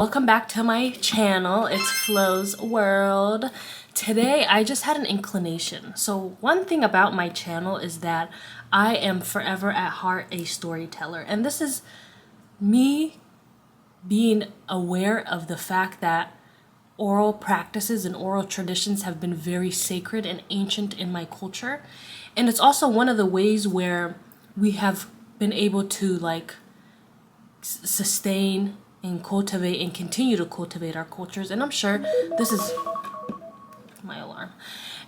Welcome back to my channel. It's Flo's World. Today I just had an inclination. So one thing about my channel is that I am forever at heart a storyteller, and this is me being aware of the fact that oral practices and oral traditions have been very sacred and ancient in my culture. And it's also one of the ways where we have been able to sustain and cultivate and continue to cultivate our cultures. And I'm sure this is my alarm.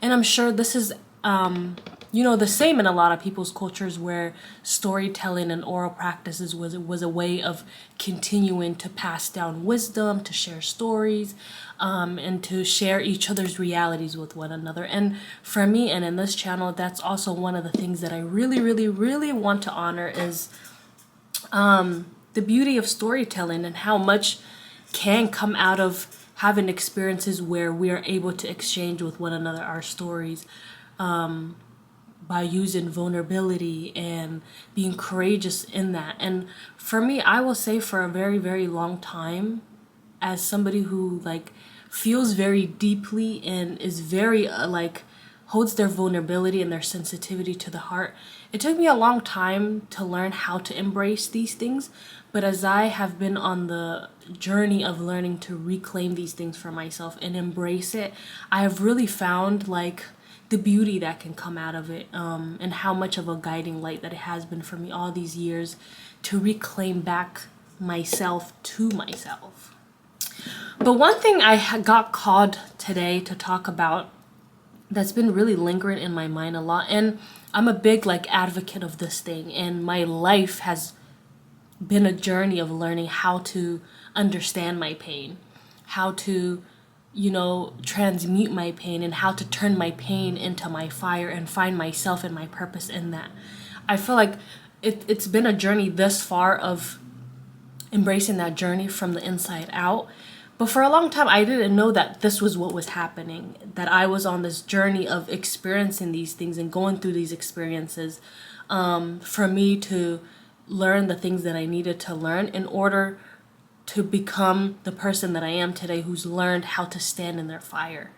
And I'm sure this is the same in a lot of people's cultures, where storytelling and oral practices was a way of continuing to pass down wisdom, to share stories, and to share each other's realities with one another. And for me, and in this channel, that's also one of the things that I really, really, really want to honor is the beauty of storytelling and how much can come out of having experiences where we are able to exchange with one another our stories, by using vulnerability and being courageous in that. And for me, I will say, for a very, very long time, as somebody who feels very deeply and is very holds their vulnerability and their sensitivity to the heart, it took me a long time to learn how to embrace these things. But as I have been on the journey of learning to reclaim these things for myself and embrace it, I have really found the beauty that can come out of it, and how much of a guiding light that it has been for me all these years to reclaim back myself to myself. But one thing I got called today to talk about that's been really lingering in my mind a lot, and I'm a big advocate of this thing, and my life has been a journey of learning how to understand my pain, how to transmute my pain, and how to turn my pain into my fire and find myself and my purpose in that. I feel like it's been a journey this far of embracing that journey from the inside out. But for a long time, I didn't know that this was what was happening, that I was on this journey of experiencing these things and going through these experiences, for me to learn the things that I needed to learn in order to become the person that I am today, who's learned how to stand in their fire.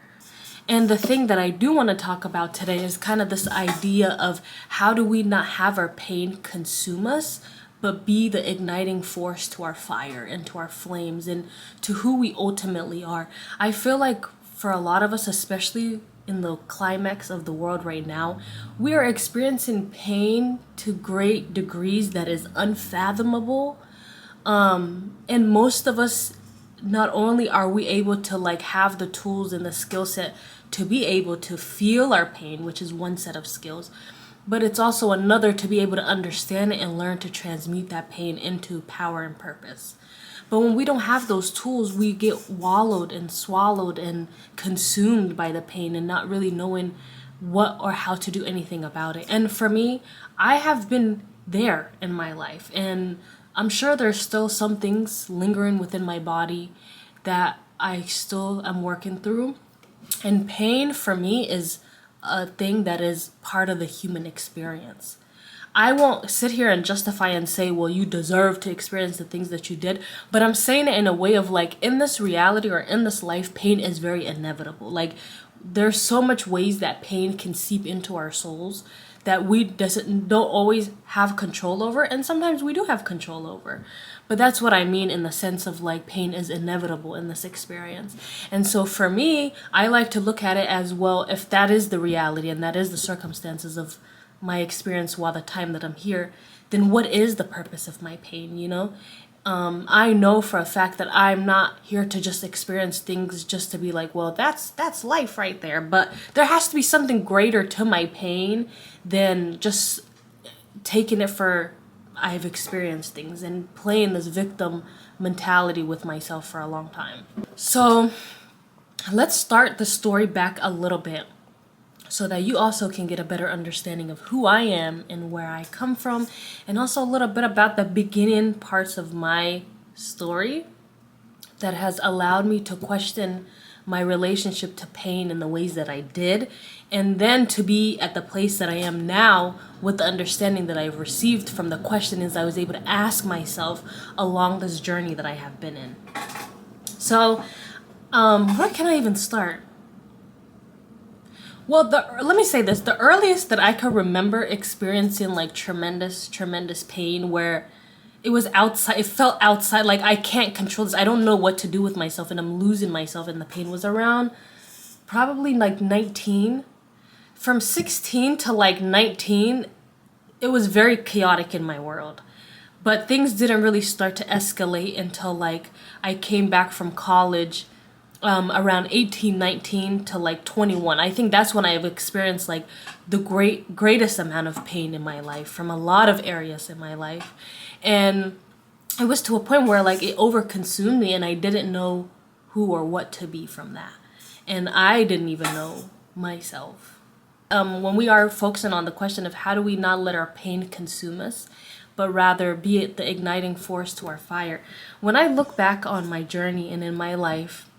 And the thing that I do want to talk about today is kind of this idea of how do we not have our pain consume us, but be the igniting force to our fire and to our flames and to who we ultimately are. I feel like for a lot of us, especially in the climax of the world right now, we are experiencing pain to great degrees that is unfathomable. And most of us, not only are we able to have the tools and the skill set to be able to feel our pain, which is one set of skills, but it's also another to be able to understand it and learn to transmute that pain into power and purpose. But when we don't have those tools, we get wallowed and swallowed and consumed by the pain and not really knowing what or how to do anything about it. And for me, I have been there in my life, and I'm sure there's still some things lingering within my body that I still am working through. And pain for me is a thing that is part of the human experience. I won't sit here and justify and say, well, you deserve to experience the things that you did. But I'm saying it in a way of in this reality or in this life, pain is very inevitable. There's so much ways that pain can seep into our souls that we don't always have control over. And sometimes we do have control over. But that's what I mean in the sense of pain is inevitable in this experience. And so for me, I like to look at it as, well, if that is the reality and that is the circumstances of my experience while the time that I'm here, then what is the purpose of my pain, I know for a fact that I'm not here to just experience things just to be well, that's life right there. But there has to be something greater to my pain than just taking it for I've experienced things and playing this victim mentality with myself for a long time. So let's start the story back a little bit so that you also can get a better understanding of who I am and where I come from, and also a little bit about the beginning parts of my story that has allowed me to question my relationship to pain in the ways that I did, and then to be at the place that I am now with the understanding that I've received from the questionings I was able to ask myself along this journey that I have been in. So, where can I even start? Well, let me say this. The earliest that I could remember experiencing like tremendous, tremendous pain where it was outside, it felt outside, like I can't control this. I don't know what to do with myself and I'm losing myself, and the pain was around probably like 19. From 16 to like 19, it was very chaotic in my world. But things didn't really start to escalate until like I came back from college, around 18, 19 to like 21. I think that's when I've experienced like the greatest amount of pain in my life from a lot of areas in my life. And it was to a point where like it overconsumed me and I didn't know who or what to be from that. And I didn't even know myself. When we are focusing on the question of how do we not let our pain consume us, but rather be it the igniting force to our fire. When I look back on my journey and in my life,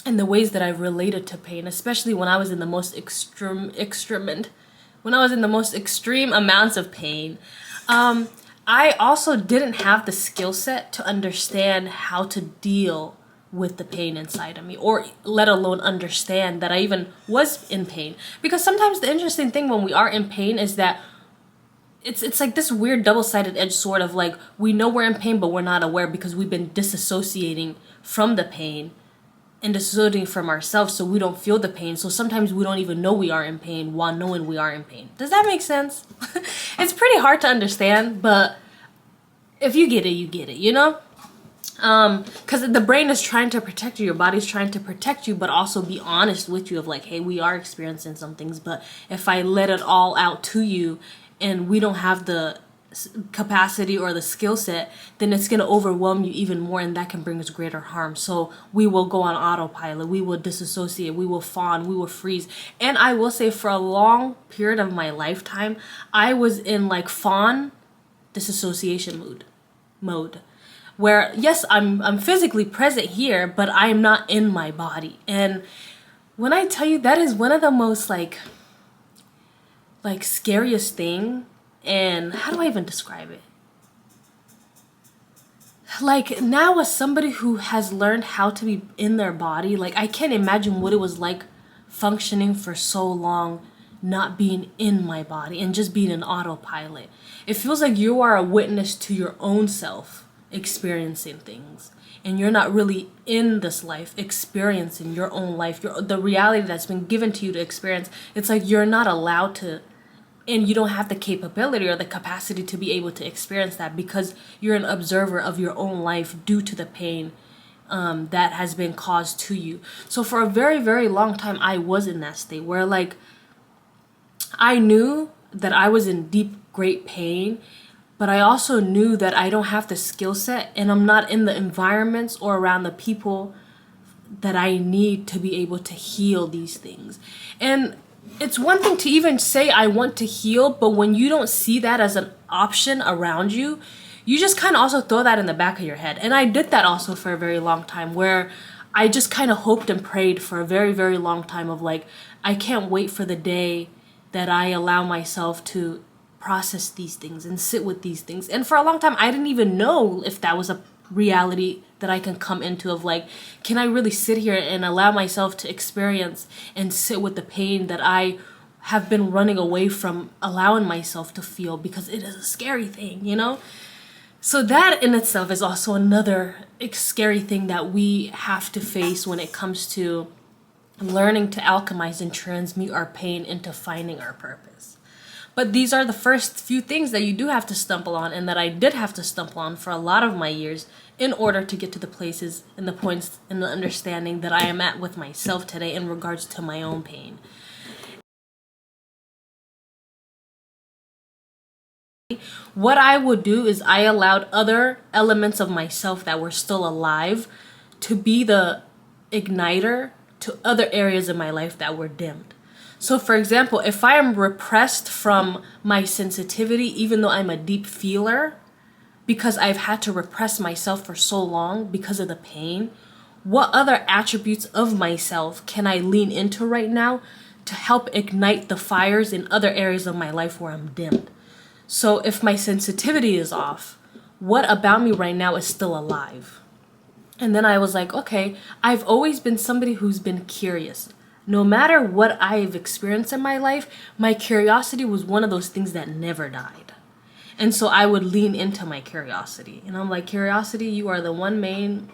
and the ways that I've related to pain, especially when I was in the most extreme amounts of pain, I also didn't have the skill set to understand how to deal with the pain inside of me, or let alone understand that I even was in pain. Because sometimes the interesting thing when we are in pain is that it's like this weird double-sided edge sword of like, we know we're in pain, but we're not aware because we've been disassociating from the pain and dissociating from ourselves, so we don't feel the pain. So sometimes we don't even know we are in pain while knowing we are in pain. Does that make sense? It's pretty hard to understand, but if you get it, you get it, you know? Because the brain is trying to protect you, your body's trying to protect you, but also be honest with you of like, hey, we are experiencing some things, but if I let it all out to you and we don't have the capacity or the skill set, then it's going to overwhelm you even more, and that can bring us greater harm. So we will go on autopilot, we will disassociate, we will fawn, we will freeze. And I will say, for a long period of my lifetime, I was in like fawn disassociation mode where yes, I'm physically present here, but I am not in my body. And when I tell you, that is one of the most like scariest thing. And how do I even describe it? Like, now as somebody who has learned how to be in their body, like I can't imagine what it was like functioning for so long, not being in my body and just being an autopilot. It feels like you are a witness to your own self experiencing things, and you're not really in this life experiencing your own life, the reality that's been given to you to experience. It's like you're not allowed to, and you don't have the capability or the capacity to be able to experience that because you're an observer of your own life due to the pain that has been caused to you. So for a very, very long time, I was in that state where like I knew that I was in deep, great pain, but I also knew that I don't have the skill set and I'm not in the environments or around the people that I need to be able to heal these things. And it's one thing to even say I want to heal, but when you don't see that as an option around you, you just kind of also throw that in the back of your head. And I did that also for a very long time, where I just kind of hoped and prayed for a very, very long time of like, I can't wait for the day that I allow myself to process these things and sit with these things. And for a long time, I didn't even know if that was a reality that I can come into of like, can I really sit here and allow myself to experience and sit with the pain that I have been running away from allowing myself to feel, because it is a scary thing, you know? So that in itself is also another scary thing that we have to face when it comes to learning to alchemize and transmute our pain into finding our purpose. But these are the first few things that you do have to stumble on, and that I did have to stumble on for a lot of my years in order to get to the places and the points and the understanding that I am at with myself today in regards to my own pain. What I would do is I allowed other elements of myself that were still alive to be the igniter to other areas of my life that were dimmed. So for example, if I am repressed from my sensitivity, even though I'm a deep feeler, because I've had to repress myself for so long because of the pain, what other attributes of myself can I lean into right now to help ignite the fires in other areas of my life where I'm dimmed? So if my sensitivity is off, what about me right now is still alive? And then I was like, okay, I've always been somebody who's been curious. No matter what I've experienced in my life, my curiosity was one of those things that never died. And so I would lean into my curiosity. And I'm like, curiosity, you are the one main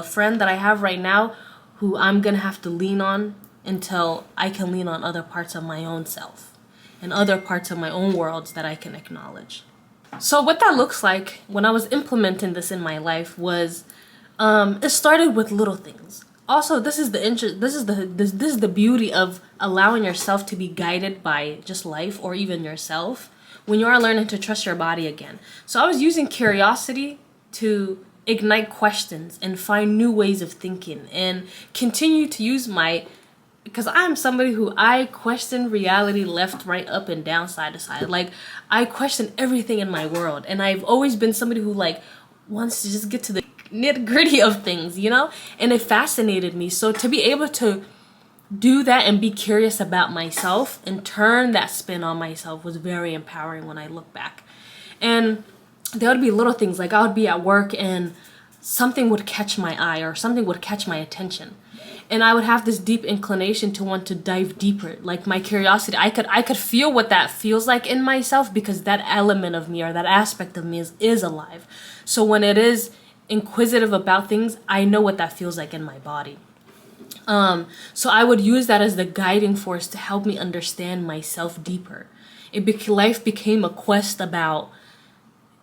friend that I have right now who I'm going to have to lean on until I can lean on other parts of my own self and other parts of my own worlds that I can acknowledge. So what that looks like when I was implementing this in my life was it started with little things. Also, this is the beauty of allowing yourself to be guided by just life or even yourself when you are learning to trust your body again. So I was using curiosity to ignite questions and find new ways of thinking and continue to use because I'm somebody who I question reality left, right, up, and down, side to side. Like, I question everything in my world. And I've always been somebody who, like, wants to just get to the nitty-gritty of things, you know? And it fascinated me. So to be able to do that and be curious about myself and turn that spin on myself was very empowering when I look back. And there would be little things, like I would be at work and something would catch my eye or something would catch my attention. And I would have this deep inclination to want to dive deeper. Like my curiosity, I could feel what that feels like in myself because that element of me or that aspect of me is alive. So when it is inquisitive about things, I know what that feels like in my body. So I would use that as the guiding force to help me understand myself deeper. Life became a quest about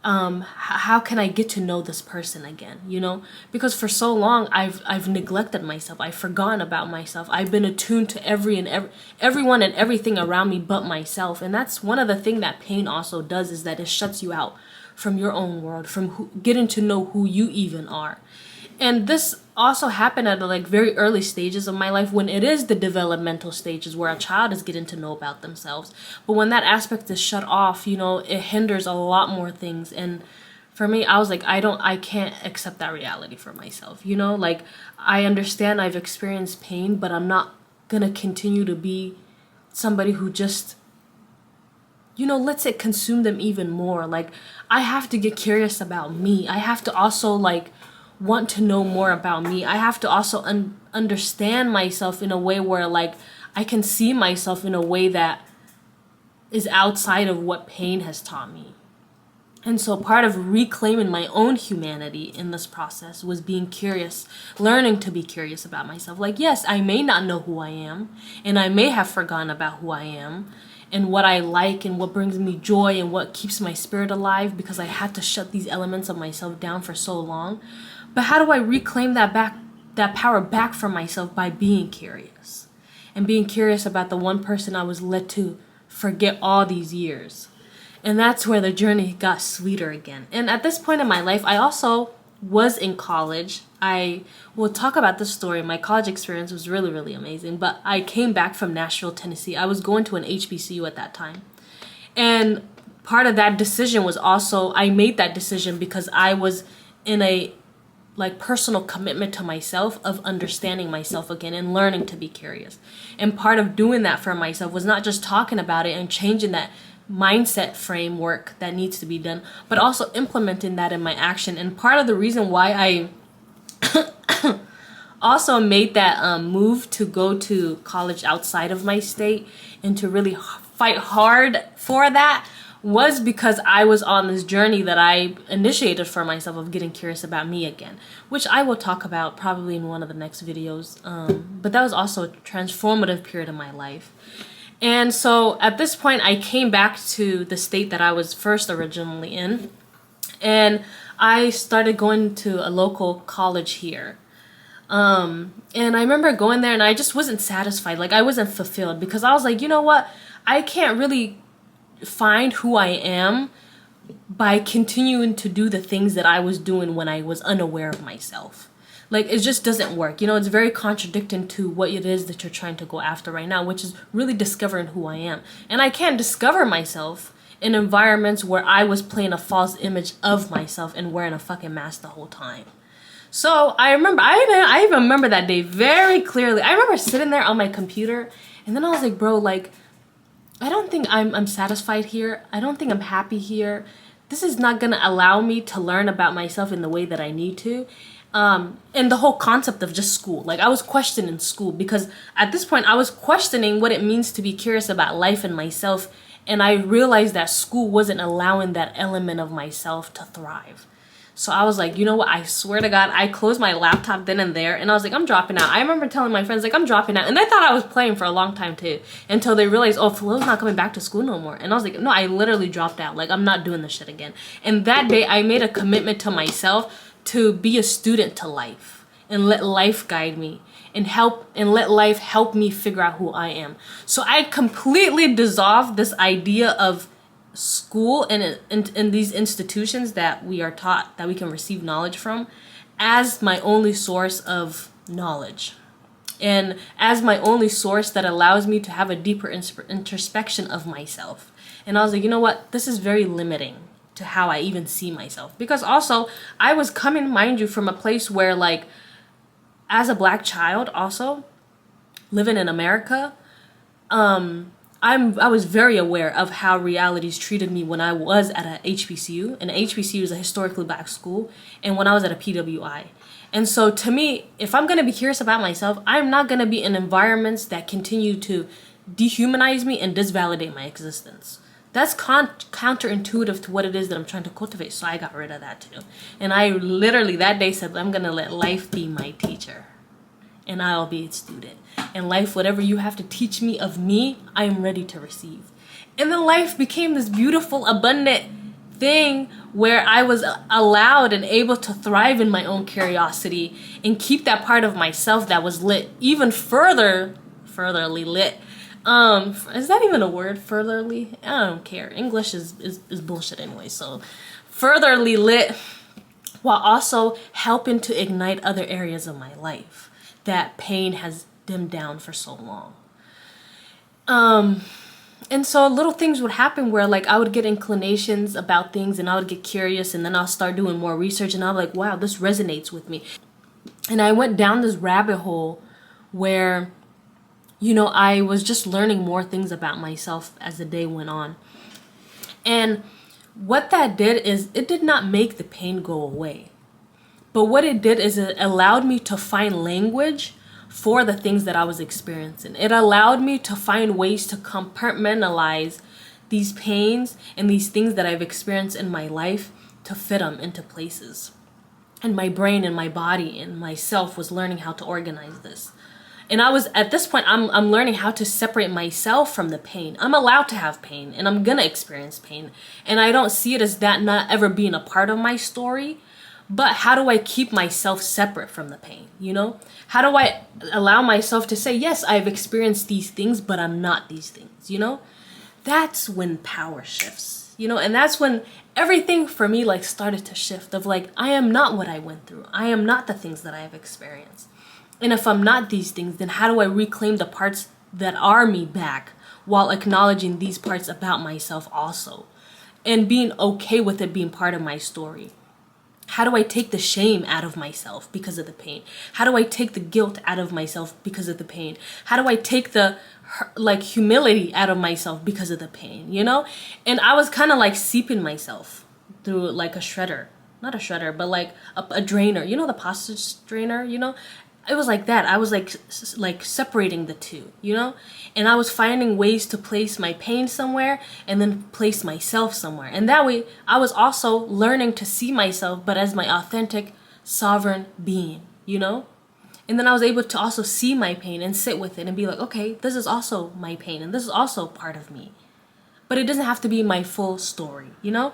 how can I get to know this person again, you know? Because for so long I've neglected myself. I've forgotten about myself. I've been attuned to everyone and everything around me but myself. And that's one of the things that pain also does, is that it shuts you out from your own world, from getting to know who you even are. And this also happened at the like very early stages of my life, when it is the developmental stages where a child is getting to know about themselves. But when that aspect is shut off, you know, it hinders a lot more things. And for me, I was like, I can't accept that reality for myself. You know, like, I understand I've experienced pain, but I'm not gonna continue to be somebody who just, you know, lets it consume them even more. Like, I have to get curious about me. I have to also like want to know more about me. I have to also understand myself in a way where like I can see myself in a way that is outside of what pain has taught me. And so part of reclaiming my own humanity in this process was being curious, learning to be curious about myself. Like, yes, I may not know who I am, and I may have forgotten about who I am and what I like and what brings me joy and what keeps my spirit alive, because I had to shut these elements of myself down for so long. But how do I reclaim that power back for myself? By being curious. And being curious about the one person I was led to forget all these years. And that's where the journey got sweeter again. And at this point in my life, I also was in college. I will talk about this story. My college experience was really, really amazing. But I came back from Nashville, Tennessee. I was going to an HBCU at that time. And part of that decision was also, I made that decision because I was in a like personal commitment to myself of understanding myself again and learning to be curious. And part of doing that for myself was not just talking about it and changing that mindset framework that needs to be done, but also implementing that in my action. And part of the reason why I also made that move to go to college outside of my state and to really fight hard for that was because I was on this journey that I initiated for myself of getting curious about me again, which I will talk about probably in one of the next videos. But that was also a transformative period of my life. And so at this point, I came back to the state that I was first originally in, and I started going to a local college here. And I remember going there and I just wasn't satisfied. Like, I wasn't fulfilled, because I was like, you know what? I can't really find who I am by continuing to do the things that I was doing when I was unaware of myself. Like, it just doesn't work. You know, it's very contradicting to what it is that you're trying to go after right now, which is really discovering who I am. And I can't discover myself in environments where I was playing a false image of myself and wearing a fucking mask the whole time. So I remember, I even remember that day very clearly. I remember sitting there on my computer, and then I was like, bro, like, I don't think I'm satisfied here. I don't think I'm happy here. This is not going to allow me to learn about myself in the way that I need to. and the whole concept of just school. Like, I was questioning school because at this point I was questioning what it means to be curious about life and myself, and I realized that school wasn't allowing that element of myself to thrive. So I was like, you know what? I swear to God, I closed my laptop then and there, and I was like, I'm dropping out. I remember telling my friends, like, I'm dropping out. And they thought I was playing for a long time too, until they realized, oh, Flo's not coming back to school no more. And I was like, no, I literally dropped out. Like, I'm not doing this shit again. And that day, I made a commitment to myself to be a student to life and let life guide me and let life help me figure out who I am. So I completely dissolved this idea of school and in these institutions that we are taught, that we can receive knowledge from, as my only source of knowledge, and as my only source that allows me to have a deeper introspection of myself. And I was like, you know what, this is very limiting to how I even see myself, because also I was coming, mind you, from a place where, like, as a Black child also living in America, I was very aware of how realities treated me when I was at a HBCU, and HBCU is a historically Black school, and when I was at a PWI. And so to me, if I'm going to be curious about myself, I'm not going to be in environments that continue to dehumanize me and disvalidate my existence. That's counterintuitive to what it is that I'm trying to cultivate, so I got rid of that too. And I literally that day said, I'm going to let life be my teacher, and I'll be its student. And life, whatever you have to teach me of me, I am ready to receive. And then life became this beautiful, abundant thing where I was allowed and able to thrive in my own curiosity and keep that part of myself that was lit even furtherly lit. Is that even a word, furtherly? I don't care. English is bullshit anyway. So furtherly lit, while also helping to ignite other areas of my life that pain has dimmed down for so long. And so little things would happen where, like, I would get inclinations about things and I would get curious, and then I'll start doing more research and I'm like, wow, this resonates with me. And I went down this rabbit hole where, you know, I was just learning more things about myself as the day went on. And what that did is it did not make the pain go away. But what it did is it allowed me to find language for the things that I was experiencing. It allowed me to find ways to compartmentalize these pains and these things that I've experienced in my life to fit them into places. And my brain and my body and myself was learning how to organize this. And I was, at this point, I'm learning how to separate myself from the pain. I'm allowed to have pain, and I'm gonna experience pain. And I don't see it as that not ever being a part of my story. But how do I keep myself separate from the pain, you know? How do I allow myself to say, yes, I've experienced these things, but I'm not these things, you know? That's when power shifts, you know? And that's when everything for me, like, started to shift of, like, I am not what I went through. I am not the things that I have experienced. And if I'm not these things, then how do I reclaim the parts that are me back while acknowledging these parts about myself also? And being okay with it being part of my story. How do I take the shame out of myself because of the pain? How do I take the guilt out of myself because of the pain? How do I take the, like, humility out of myself because of the pain, you know? And I was kind of like seeping myself through, like, a shredder. Not a shredder, but like a drainer. You know, the pasta strainer, you know? It was like that. I was like separating the two, you know? And I was finding ways to place my pain somewhere and then place myself somewhere. And that way I was also learning to see myself, but as my authentic, sovereign being, you know? And then I was able to also see my pain and sit with it and be like, okay, this is also my pain and this is also part of me. But it doesn't have to be my full story, you know?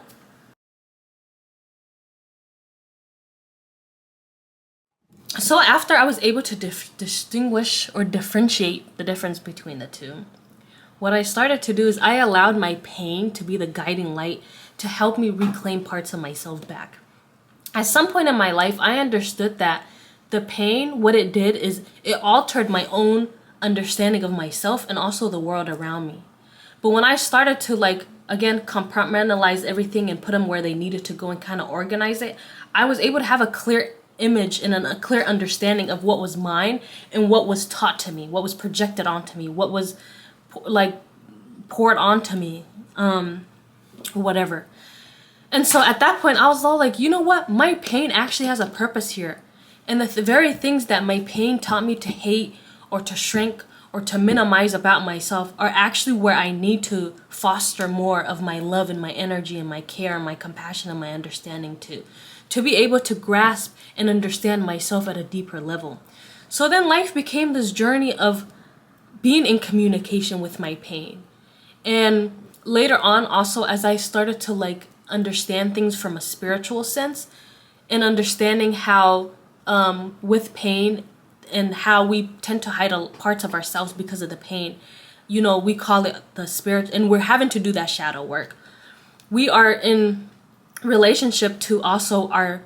So after I was able to distinguish or differentiate the difference between the two, what I started to do is I allowed my pain to be the guiding light to help me reclaim parts of myself back. At some point in my life, I understood that the pain, what it did is it altered my own understanding of myself and also the world around me. But when I started to, like, again, compartmentalize everything and put them where they needed to go and kind of organize it, I was able to have a clear image and a clear understanding of what was mine and what was taught to me, what was projected onto me, what was like poured onto me, whatever. And so at that point I was all like, you know what, my pain actually has a purpose here. And the very things that my pain taught me to hate or to shrink or to minimize about myself are actually where I need to foster more of my love and my energy and my care and my compassion and my understanding to be able to grasp and understand myself at a deeper level. So then life became this journey of being in communication with my pain. And later on, also, as I started to like understand things from a spiritual sense and understanding how with pain and how we tend to hide parts of ourselves because of the pain, you know, we call it the spirit, and we're having to do that shadow work. We are in relationship to also our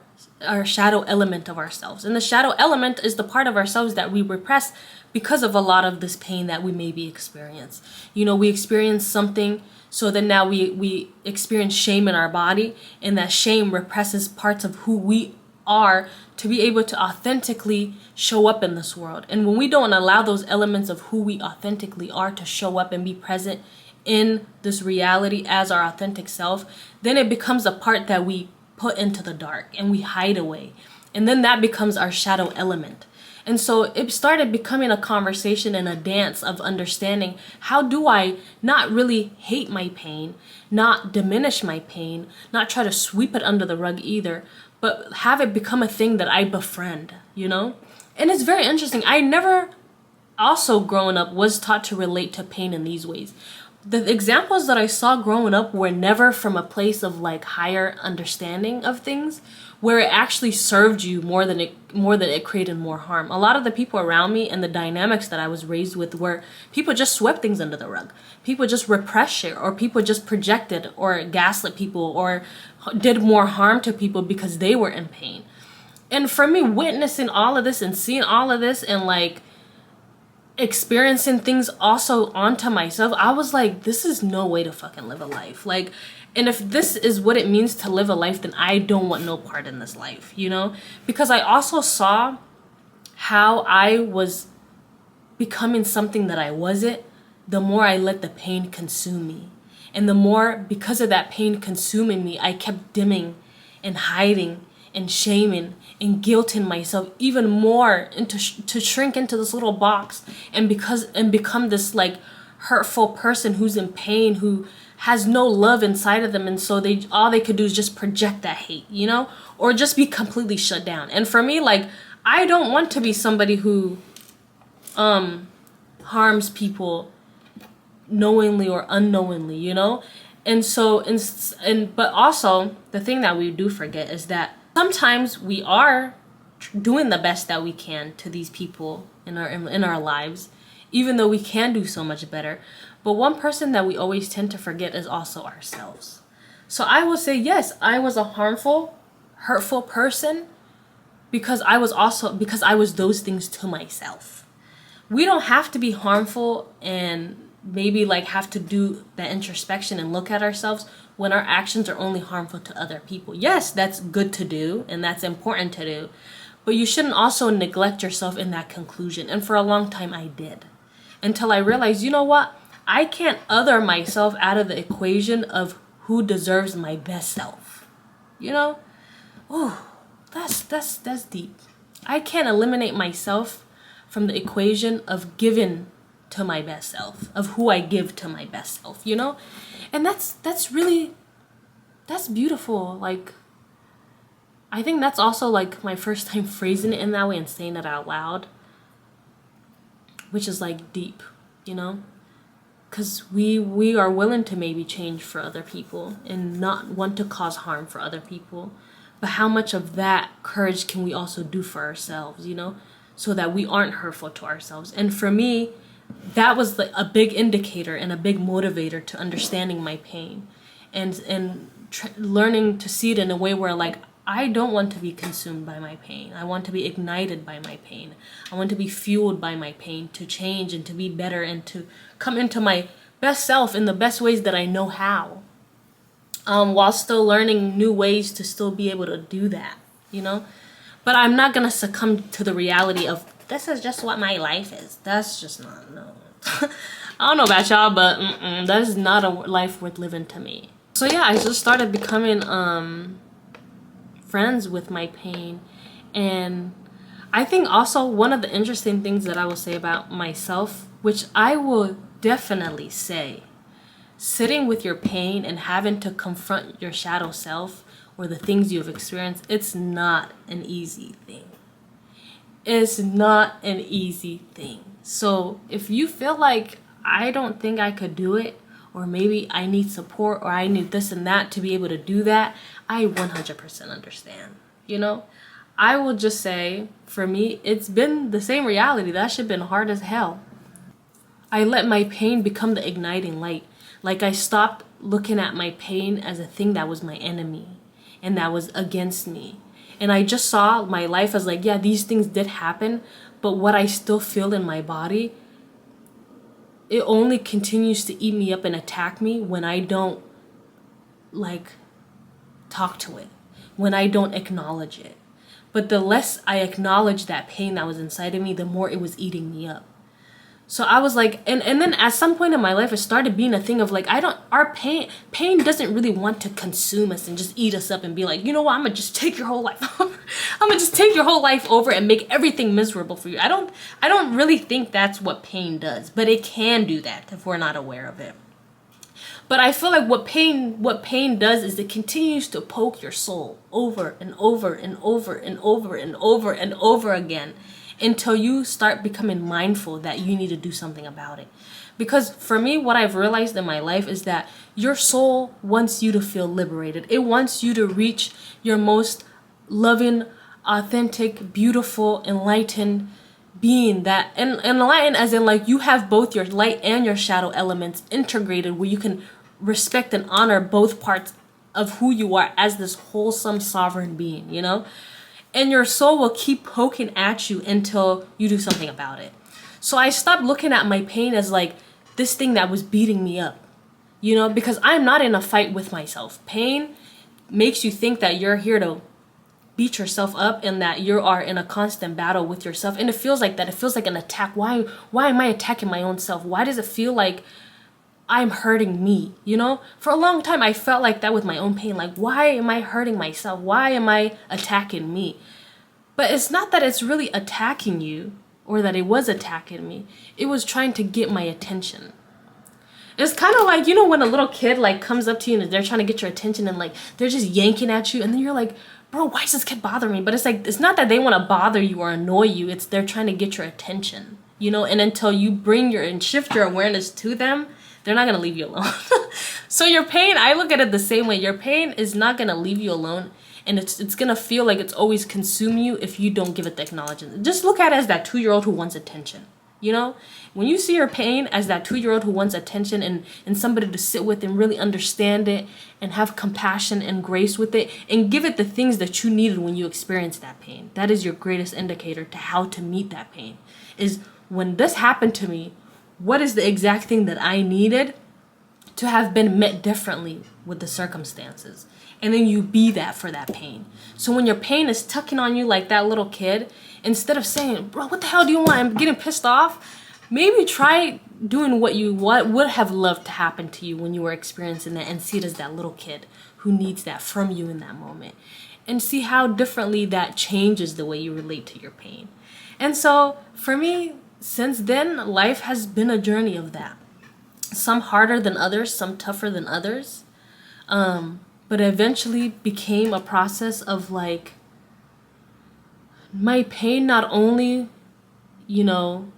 shadow element of ourselves, and the shadow element is the part of ourselves that we repress because of a lot of this pain that we maybe experience. You know, we experience something, so then now we experience shame in our body, and that shame represses parts of who we are to be able to authentically show up in this world. And when we don't allow those elements of who we authentically are to show up and be present in this reality as our authentic self, then it becomes a part that we put into the dark and we hide away. And then that becomes our shadow element. And so it started becoming a conversation and a dance of understanding, how do I not really hate my pain, not diminish my pain, not try to sweep it under the rug either, but have it become a thing that I befriend, you know? And it's very interesting. I never also growing up was taught to relate to pain in these ways. The examples that I saw growing up were never from a place of like higher understanding of things, where it actually served you more than it created more harm. A lot of the people around me and the dynamics that I was raised with were people just swept things under the rug. People just repressed shit, or people just projected or gaslit people or did more harm to people because they were in pain. And for me, witnessing all of this and seeing all of this and like experiencing things also onto myself, I was like, this is no way to fucking live a life. Like, and if this is what it means to live a life, then I don't want no part in this life, you know? Because I also saw how I was becoming something that I wasn't, the more I let the pain consume me. And the more, because of that pain consuming me, I kept dimming and hiding and shaming and guilting myself even more into to shrink into this little box and become this like hurtful person who's in pain, who has no love inside of them, and so all they could do is just project that hate, you know, or just be completely shut down. And for me, like, I don't want to be somebody who harms people knowingly or unknowingly, you know. And so but also the thing that we do forget is that sometimes we are doing the best that we can to these people in our lives, even though we can do so much better. But one person that we always tend to forget is also ourselves. So I will say, yes, I was a harmful, hurtful person because I was those things to myself. We don't have to be harmful and maybe like have to do that introspection and look at ourselves when our actions are only harmful to other people. Yes, that's good to do and that's important to do, but you shouldn't also neglect yourself in that conclusion. And for a long time I did, until I realized, you know what? I can't other myself out of the equation of who deserves my best self. You know? Oh, that's deep. I can't eliminate myself from the equation of giving to my best self, of who I give to my best self, you know? And that's beautiful. Like, I think that's also like my first time phrasing it in that way and saying it out loud, which is like deep, you know? Because we are willing to maybe change for other people and not want to cause harm for other people. But how much of that courage can we also do for ourselves, you know, so that we aren't hurtful to ourselves? And for me, that was like a big indicator and a big motivator to understanding my pain and learning to see it in a way where like, I don't want to be consumed by my pain. I want to be ignited by my pain. I want to be fueled by my pain to change and to be better and to come into my best self in the best ways that I know how. While still learning new ways to still be able to do that, you know? But I'm not going to succumb to the reality of this is just what my life is. That's just not, no. I don't know about y'all, but that is not a life worth living to me. So yeah, I just started becoming friends with my pain, and I think also one of the interesting things that I will say about myself, which I will definitely say, sitting with your pain and having to confront your shadow self or the things you've experienced, it's not an easy thing. It's not an easy thing. So if you feel like I don't think I could do it, or maybe I need support, or I need this and that to be able to do that, I 100% understand. You know, I will just say, for me, it's been the same reality. That shit been hard as hell. I let my pain become the igniting light. Like, I stopped looking at my pain as a thing that was my enemy and that was against me. And I just saw my life as like, yeah, these things did happen, but what I still feel in my body, it only continues to eat me up and attack me when I don't, like, talk to it, when I don't acknowledge it. But the less I acknowledged that pain that was inside of me, the more it was eating me up. So I was like, and then at some point in my life, it started being a thing of like, our pain doesn't really want to consume us and just eat us up and be like, you know what, I'm gonna just take your whole life over. I'm gonna just take your whole life over and make everything miserable for you. I don't really think that's what pain does, but it can do that if we're not aware of it. But I feel like what pain does is it continues to poke your soul over and over and over and over and over and over again, until you start becoming mindful that you need to do something about it. Because for me, what I've realized in my life is that your soul wants you to feel liberated. It wants you to reach your most loving, authentic, beautiful, enlightened being. That, and enlightened as in like you have both your light and your shadow elements integrated, where you can respect and honor both parts of who you are as this wholesome sovereign being, you know? And your soul will keep poking at you until you do something about it. So I stopped looking at my pain as like this thing that was beating me up, you know, because I'm not in a fight with myself. Pain makes you think that you're here to beat yourself up and that you are in a constant battle with yourself. And it feels like that. It feels like an attack. Why am I attacking my own self? Why does it feel like I'm hurting me? You know, for a long time I felt like that with my own pain. Like, why am I hurting myself? Why am I attacking me? But it's not that it's really attacking you or that it was attacking me. It was trying to get my attention. It's kind of like, you know, when a little kid like comes up to you and they're trying to get your attention and like they're just yanking at you, and then you're like, bro, why is this kid bothering me? But it's like, it's not that they want to bother you or annoy you. It's they're trying to get your attention, you know, and until you bring and shift your awareness to them, they're not going to leave you alone. So your pain, I look at it the same way. Your pain is not going to leave you alone. And it's going to feel like it's always consume you if you don't give it the acknowledgement. Just look at it as that 2-year-old who wants attention. You know, when you see your pain as that 2-year-old who wants attention and somebody to sit with and really understand it and have compassion and grace with it and give it the things that you needed when you experienced that pain. That is your greatest indicator to how to meet that pain. Is when this happened to me, what is the exact thing that I needed to have been met differently with the circumstances? And then you be that for that pain. So when your pain is tucking on you like that little kid, instead of saying, bro, what the hell do you want? I'm getting pissed off. Maybe try doing what would have loved to happen to you when you were experiencing that, and see it as that little kid who needs that from you in that moment. And see how differently that changes the way you relate to your pain. And so for me, since then, life has been a journey of that. Some harder than others, some tougher than others. But eventually became a process of like, my pain not only, you know,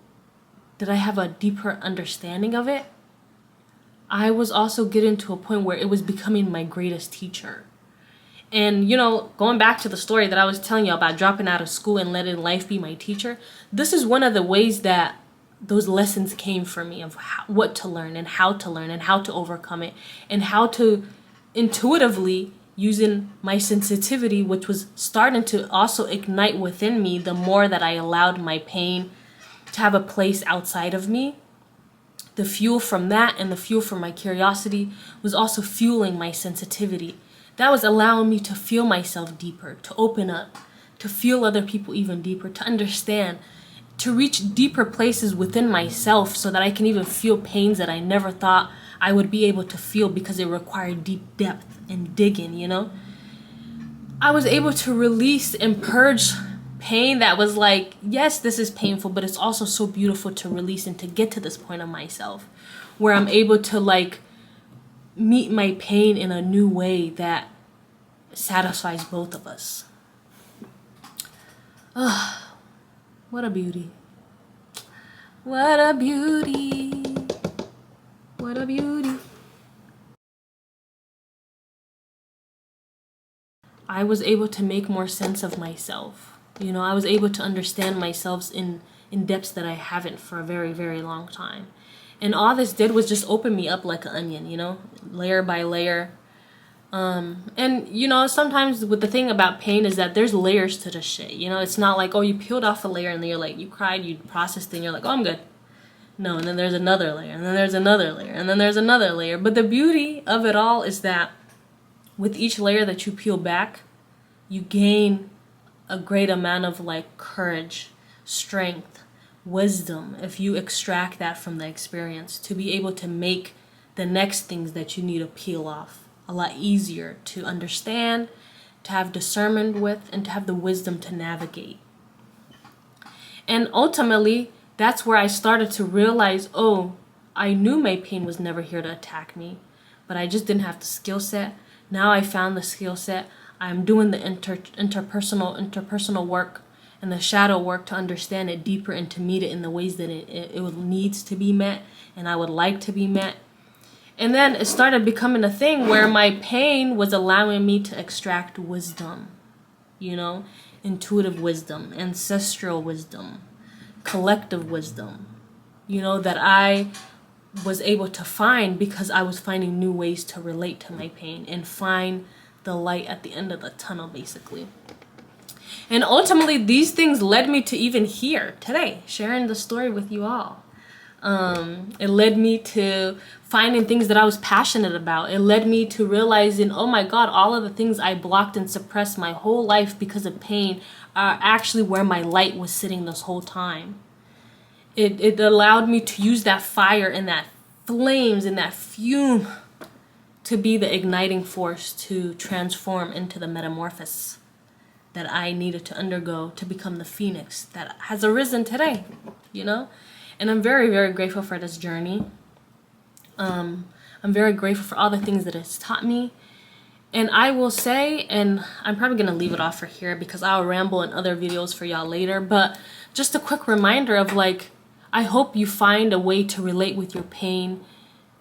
did I have a deeper understanding of it, I was also getting to a point where it was becoming my greatest teacher. And, you know, going back to the story that I was telling you about dropping out of school and letting life be my teacher, this is one of the ways that those lessons came for me of what to learn and how to overcome it, and how to intuitively, using my sensitivity, which was starting to also ignite within me the more that I allowed my pain to have a place outside of me. The fuel from that and the fuel from my curiosity was also fueling my sensitivity. That was allowing me to feel myself deeper, to open up, to feel other people even deeper, to understand, to reach deeper places within myself so that I can even feel pains that I never thought I would be able to feel, because it required deep depth and digging, you know? I was able to release and purge pain that was like, yes, this is painful, but it's also so beautiful to release and to get to this point of myself where I'm able to like meet my pain in a new way that satisfies both of us. Oh, what a beauty. What a beauty. What a beauty. I was able to make more sense of myself. You know, I was able to understand myself in depths that I haven't for a very, very long time. And all this did was just open me up like an onion, you know, layer by layer. And, you know, sometimes with the thing about pain is that there's layers to the shit. You know, it's not like, oh, you peeled off a layer and then you're like, you cried, you processed it, and you're like, oh, I'm good. No, and then there's another layer, and then there's another layer, and then there's another layer. But the beauty of it all is that with each layer that you peel back, you gain a great amount of like courage, strength, wisdom, if you extract that from the experience, to be able to make the next things that you need to peel off a lot easier to understand, to have discernment with, and to have the wisdom to navigate. And ultimately, that's where I started to realize, oh, I knew my pain was never here to attack me, but I just didn't have the skill set. Now I found the skill set. I'm doing the interpersonal work and the shadow work to understand it deeper and to meet it in the ways that it needs to be met and I would like to be met. And then it started becoming a thing where my pain was allowing me to extract wisdom, you know, intuitive wisdom, ancestral wisdom, collective wisdom, you know, that I was able to find because I was finding new ways to relate to my pain and find the light at the end of the tunnel, basically. And ultimately, these things led me to even here today, sharing the story with you all. It led me to finding things that I was passionate about. It led me to realizing, oh my God, all of the things I blocked and suppressed my whole life because of pain are actually where my light was sitting this whole time. It allowed me to use that fire and that flames and that fume to be the igniting force to transform into the metamorphosis that I needed to undergo to become the phoenix that has arisen today, you know? And I'm very, very grateful for this journey. I'm very grateful for all the things that it's taught me. And I will say, and I'm probably going to leave it off for here because I'll ramble in other videos for y'all later, but just a quick reminder of like, I hope you find a way to relate with your pain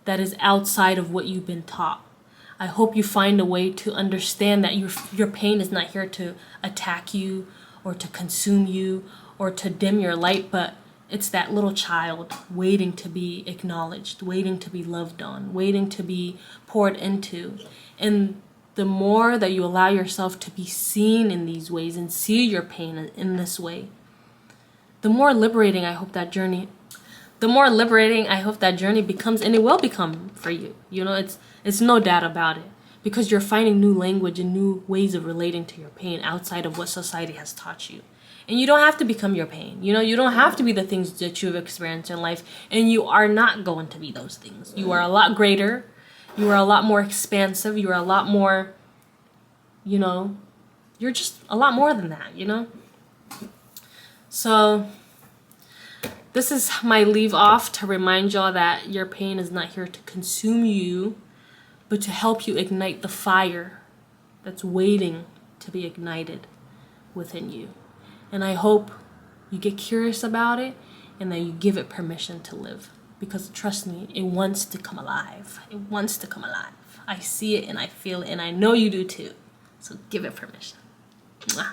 that is outside of what you've been taught. I hope you find a way to understand that your pain is not here to attack you or to consume you or to dim your light, but it's that little child waiting to be acknowledged, waiting to be loved on, waiting to be poured into. And the more that you allow yourself to be seen in these ways and see your pain in this way, the more liberating I hope that journey becomes, and it will become for you. You know, it's no doubt about it, because you're finding new language and new ways of relating to your pain outside of what society has taught you. And you don't have to become your pain. You know, you don't have to be the things that you've experienced in life, and you are not going to be those things. You are a lot greater. You are a lot more expansive. You are a lot more, you know, you're just a lot more than that, you know? So this is my leave off to remind y'all that your pain is not here to consume you, but to help you ignite the fire that's waiting to be ignited within you. And I hope you get curious about it and that you give it permission to live. Because trust me, it wants to come alive. It wants to come alive. I see it and I feel it, and I know you do too. So give it permission. Mwah.